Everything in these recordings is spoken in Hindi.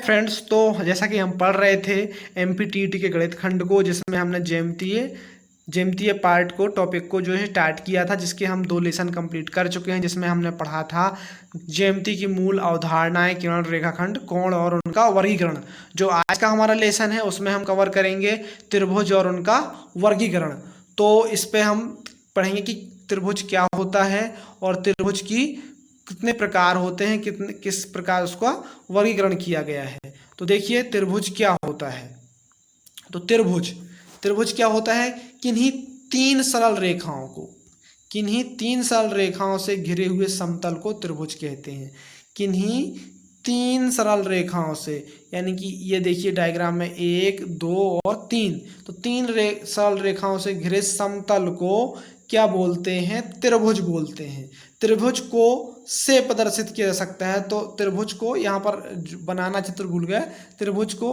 फ्रेंड्स, तो जैसा कि हम पढ़ रहे थे एमपीटीईटी के गणित खंड को, जिसमें हमने ज्यामितीय पार्ट को, टॉपिक को जो है स्टार्ट किया था, जिसके हम 2 लेसन कंप्लीट कर चुके हैं। जिसमें हमने पढ़ा था ज्यामिति की मूल अवधारणाएं, किरण, रेखाखंड, कोण और उनका वर्गीकरण। जो आज का हमारा लेसन है उसमें हम कवर करेंगे त्रिभुज और उनका वर्गीकरण। तो इस पे हम पढ़ेंगे कि त्रिभुज क्या होता है और त्रिभुज की कितने प्रकार होते हैं, किस प्रकार उसका वर्गीकरण किया गया है। तो देखिए त्रिभुज क्या होता है। तो त्रिभुज क्या होता है? किन्हीं तीन सरल रेखाओं से घिरे हुए समतल को त्रिभुज कहते हैं। किन्हीं तीन सरल रेखाओं से, यानी कि ये देखिए डायग्राम में 1, 2 और 3। तो सरल रेखाओं से घिरे समतल को क्या बोलते हैं? त्रिभुज बोलते हैं। त्रिभुज को से प्रदर्शित किया जा सकता है। तो त्रिभुज को यहाँ पर बनाना चित्र भूल गए, त्रिभुज को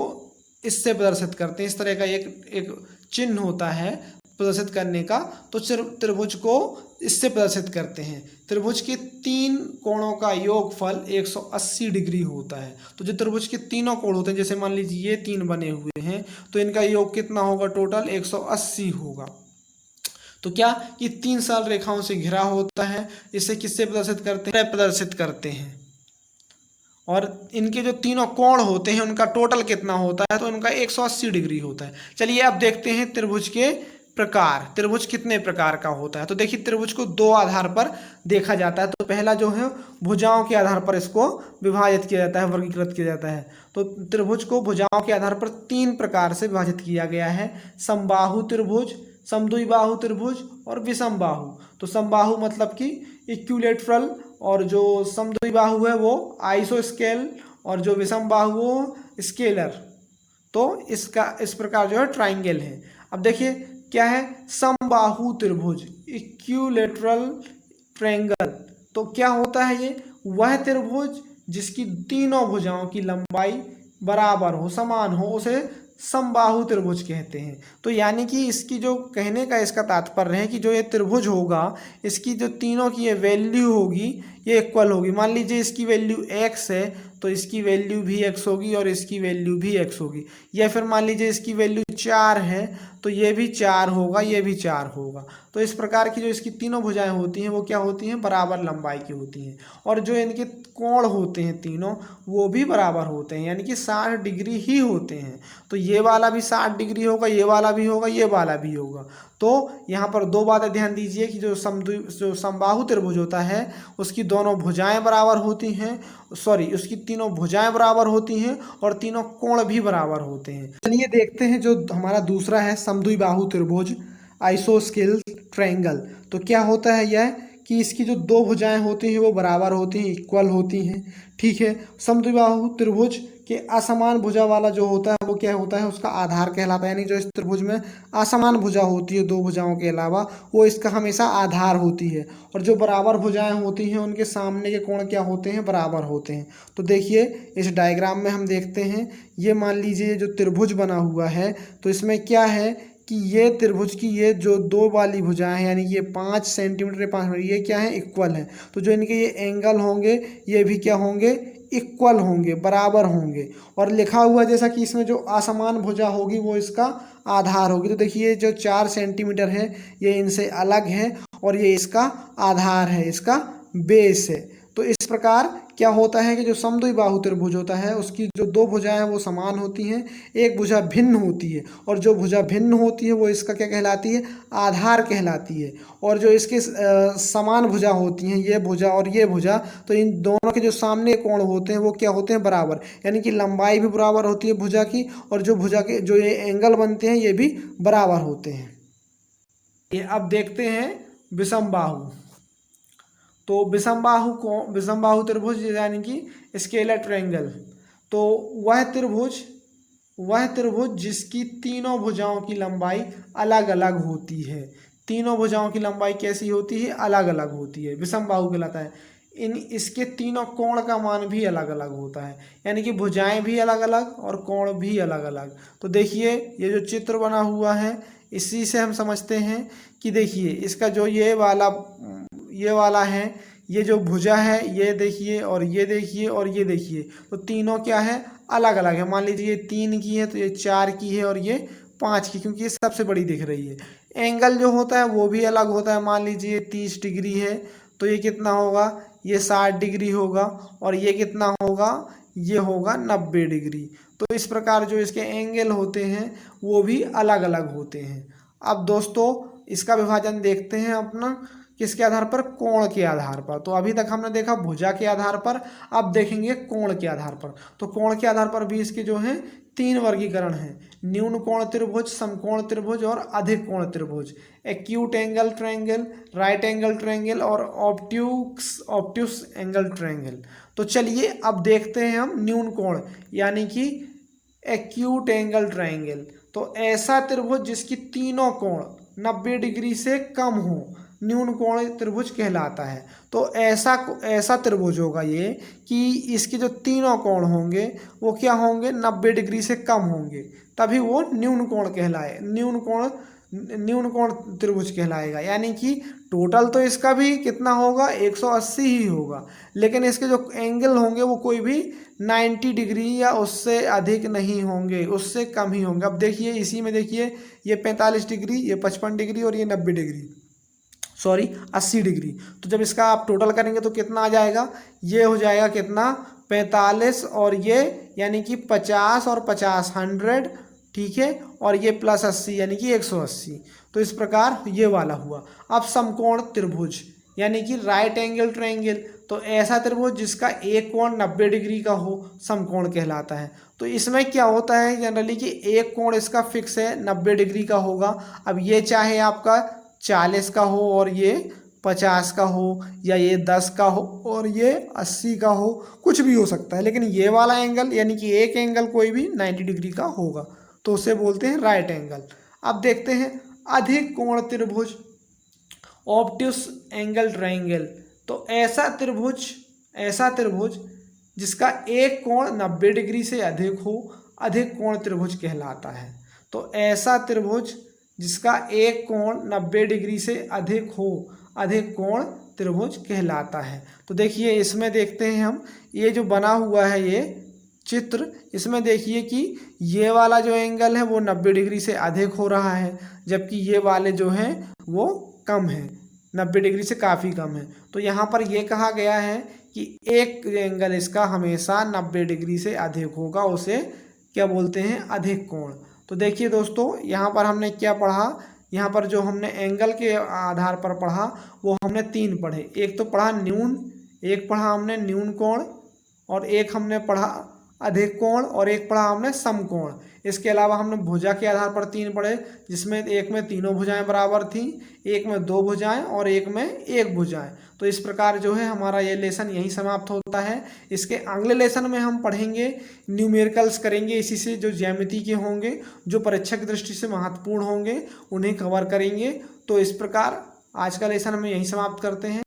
इससे प्रदर्शित करते हैं। इस तरह का एक चिन्ह होता है प्रदर्शित करने का, तो त्रिभुज को इससे प्रदर्शित करते हैं। त्रिभुज के 3 कोणों का योगफल 180 डिग्री होता है। तो जो त्रिभुज के तीनों कोण होते हैं, जैसे मान लीजिए ये 3 बने हुए हैं, तो इनका योग कितना होगा? टोटल 180 होगा। तो क्या ये 3 सरल रेखाओं से घिरा होता है। इसे किससे प्रदर्शित करते हैं। और इनके जो तीनों कोण होते हैं उनका टोटल कितना होता है? तो इनका 180 डिग्री होता है। चलिए अब देखते हैं त्रिभुज के प्रकार। त्रिभुज कितने प्रकार का होता है? तो देखिए त्रिभुज को 2 आधार पर देखा जाता है। तो पहला जो है भुजाओं के आधार पर इसको विभाजित किया जाता है, वर्गीकृत किया जाता है। तो त्रिभुज को भुजाओं के आधार पर 3 प्रकार से विभाजित किया गया है। समबाहु त्रिभुज, समद्विबाहु त्रिभुज और विषम बाहु। तो समबाहु मतलब कि इक्विलेटरल, और जो समद्विबाहु है वो आइसोस्केल, और जो विषम बाहु वो स्केलर। तो इस प्रकार जो है ट्राइंगल है। अब देखिए क्या है समबाहु त्रिभुज, इक्विलेटरल ट्रायंगल। तो क्या होता है ये? वह त्रिभुज जिसकी तीनों भुजाओं की लंबाई बराबर हो, समान हो, उसे समबाहु त्रिभुज कहते हैं। तो यानी कि इसकी जो कहने का इसका तात्पर्य है कि जो ये त्रिभुज होगा, इसकी जो तीनों की ये वैल्यू होगी ये इक्वल होगी। मान लीजिए इसकी वैल्यू x है तो इसकी वैल्यू भी x होगी और इसकी वैल्यू भी x होगी। या फिर मान लीजिए इसकी वैल्यू 4 है तो ये भी 4 होगा, ये भी 4 होगा। तो इस प्रकार की जो इसकी तीनों भुजाएं होती हैं वो क्या होती हैं? बराबर लंबाई की होती हैं। और जो इनके कोण होते हैं तीनों, वो भी बराबर होते हैं, यानी कि 60 डिग्री ही होते हैं। तो ये वाला भी 60 डिग्री होगा, ये वाला भी होगा, ये वाला भी होगा। तो यहाँ पर 2 बातें ध्यान दीजिए कि जो समबाहु त्रिभुज होता है उसकी दोनों भुजाएं बराबर होती हैं, उसकी तीनों भुजाएं बराबर होती हैं और तीनों कोण भी बराबर होते हैं। चलिए देखते हैं जो हमारा दूसरा है समद्विबाहु त्रिभुज, आइसोस्केल ट्रायंगल। तो क्या होता है यह कि इसकी जो 2 भुजाएं होती हैं वो बराबर होती हैं, इक्वल होती हैं। ठीक है। समद्विबाहु त्रिभुज के असमान भुजा वाला जो होता है वो क्या होता है? उसका आधार कहलाता है। यानी जो इस त्रिभुज में असमान भुजा होती है 2 भुजाओं के अलावा, वो इसका हमेशा आधार होती है। और जो बराबर भुजाएं होती हैं उनके सामने के कोण क्या होते हैं? बराबर होते हैं। तो देखिए इस डायग्राम में हम देखते हैं, ये मान लीजिए जो त्रिभुज बना हुआ है, तो इसमें क्या है कि ये त्रिभुज की ये जो 2 वाली भुजाएं हैं, यानी ये 5 सेंटीमीटर 5 मीटर, ये क्या है? इक्वल है। तो जो इनके ये एंगल होंगे ये भी क्या होंगे? इक्वल होंगे, बराबर होंगे। और लिखा हुआ जैसा कि इसमें जो असमान भुजा होगी वो इसका आधार होगी। तो देखिए जो 4 सेंटीमीटर है ये इनसे अलग है और ये इसका आधार है, इसका बेस है। तो इस प्रकार क्या होता है कि जो समद्विबाहु त्रिभुज होता है उसकी जो 2 भुजाएं हैं वो समान होती हैं, एक भुजा भिन्न होती है, और जो भुजा भिन्न होती है वो इसका क्या कहलाती है? आधार कहलाती है। और जो इसके समान भुजा होती हैं, ये भुजा और ये भुजा, तो इन दोनों के जो सामने कोण होते हैं वो क्या होते हैं? बराबर। यानी कि लंबाई भी बराबर होती है भुजा की, और जो भुजा के जो ये एंगल बनते हैं ये भी बराबर होते हैं। ये अब देखते हैं विषम बाहु। तो विषम बाहु त्रिभुज यानी कि स्केलर ट्रायंगल। तो वह त्रिभुज जिसकी तीनों भुजाओं की लंबाई अलग अलग होती है। तीनों भुजाओं की लंबाई कैसी होती है? अलग अलग होती है, विषम बाहु कहलाता है। इसके तीनों कोण का मान भी अलग अलग होता है, यानी कि भुजाएं भी अलग अलग और कोण भी अलग अलग। तो देखिए ये जो चित्र बना हुआ है इसी से हम समझते हैं कि देखिए इसका जो ये वाला है ये जो भुजा है ये देखिए और ये देखिए और ये देखिए, तो तीनों क्या है, अलग अलग है। मान लीजिए ये 3 की है तो ये 4 की है और ये 5 की, क्योंकि ये सबसे बड़ी दिख रही है। एंगल जो होता है वो भी अलग होता है। मान लीजिए 30 डिग्री है तो ये कितना होगा, ये 60 डिग्री होगा, और ये कितना होगा, ये होगा 90 डिग्री। तो इस प्रकार जो इसके एंगल होते हैं वो भी अलग अलग होते हैं। अब दोस्तों इसका विभाजन देखते हैं अपना किसके आधार पर, कोण के आधार पर। तो अभी तक हमने देखा भुजा के आधार पर, अब देखेंगे कोण के आधार पर। तो कोण के आधार पर भी इसके जो हैं 3 वर्गीकरण हैं, न्यून कोण त्रिभुज, समकोण त्रिभुज और अधिक कोण त्रिभुज। Acute angle triangle, right angle triangle और ऑब्ट्यूस एंगल ट्रायंगल। तो चलिए अब देखते हैं हम न्यून कोण यानी कि एक्यूट एंगल ट्रायंगल। तो ऐसा त्रिभुज जिसकी तीनों कोण 90 डिग्री से कम हो न्यून कोण त्रिभुज कहलाता है। तो ऐसा त्रिभुज होगा ये कि इसके जो तीनों कोण होंगे वो क्या होंगे, 90 डिग्री से कम होंगे, तभी वो न्यून कोण त्रिभुज कहलाएगा। यानी कि टोटल तो इसका भी कितना होगा, 180 ही होगा, लेकिन इसके जो एंगल होंगे वो कोई भी 90 डिग्री या उससे अधिक नहीं होंगे, उससे कम ही होंगे। अब देखिए इसी में देखिए ये 45 डिग्री, ये 55 डिग्री और ये 90 डिग्री, सॉरी 80 डिग्री। तो जब इसका आप टोटल करेंगे तो कितना आ जाएगा, ये हो जाएगा कितना, 45 और ये यानी कि 50 और 50 100, ठीक है, और ये प्लस 80 यानी कि 180। तो इस प्रकार ये वाला हुआ। अब समकोण त्रिभुज यानी कि राइट एंगल ट्रायंगल, तो ऐसा त्रिभुज जिसका एक कोण 90 डिग्री का हो समकोण कहलाता है। तो इसमें क्या होता है जनरली कि एक कोण इसका फिक्स है 90 डिग्री का होगा। अब ये चाहे आपका 40 का हो और ये 50 का हो, या ये 10 का हो और ये 80 का हो, कुछ भी हो सकता है, लेकिन ये वाला एंगल यानी कि एक एंगल कोई भी 90 डिग्री का होगा, तो उसे बोलते हैं राइट एंगल। अब देखते हैं अधिक कोण त्रिभुज, ऑब्ट्यूस एंगल ट्रायंगल। तो ऐसा त्रिभुज जिसका एक कोण 90 डिग्री से अधिक हो अधिक कोण त्रिभुज कहलाता है। तो ऐसा त्रिभुज जिसका एक कोण 90 डिग्री से अधिक हो अधिक कोण त्रिभुज कहलाता है। तो देखिए इसमें देखते हैं हम, ये जो बना हुआ है ये चित्र, इसमें देखिए कि ये वाला जो एंगल है वो 90 डिग्री से अधिक हो रहा है, जबकि ये वाले जो हैं वो कम है, 90 डिग्री से काफ़ी कम है। तो यहाँ पर ये कहा गया है कि एक एंगल इसका हमेशा 90 डिग्री से अधिक होगा, उसे क्या बोलते हैं, अधिक कोण। तो देखिए दोस्तों यहाँ पर हमने क्या पढ़ा, यहाँ पर जो हमने एंगल के आधार पर पढ़ा वो हमने 3 पढ़े। एक तो पढ़ा न्यून, एक पढ़ा हमने न्यून कोण, और एक हमने पढ़ा अधिक कोण, और एक पढ़ा हमने समकोण। इसके अलावा हमने भुजा के आधार पर 3 पढ़े, जिसमें एक में तीनों भुजाएं बराबर थीं, एक में 2 भुजाएं और एक में 1 भुजाएं। तो इस प्रकार जो है हमारा ये लेसन यहीं समाप्त होता है। इसके अगले लेसन में हम पढ़ेंगे न्यूमेरिकल्स करेंगे, इसी से जो ज्यामिति के होंगे, जो परीक्षा की दृष्टि से महत्वपूर्ण होंगे, उन्हें कवर करेंगे। तो इस प्रकार आज का लेसन हम यहीं समाप्त करते हैं।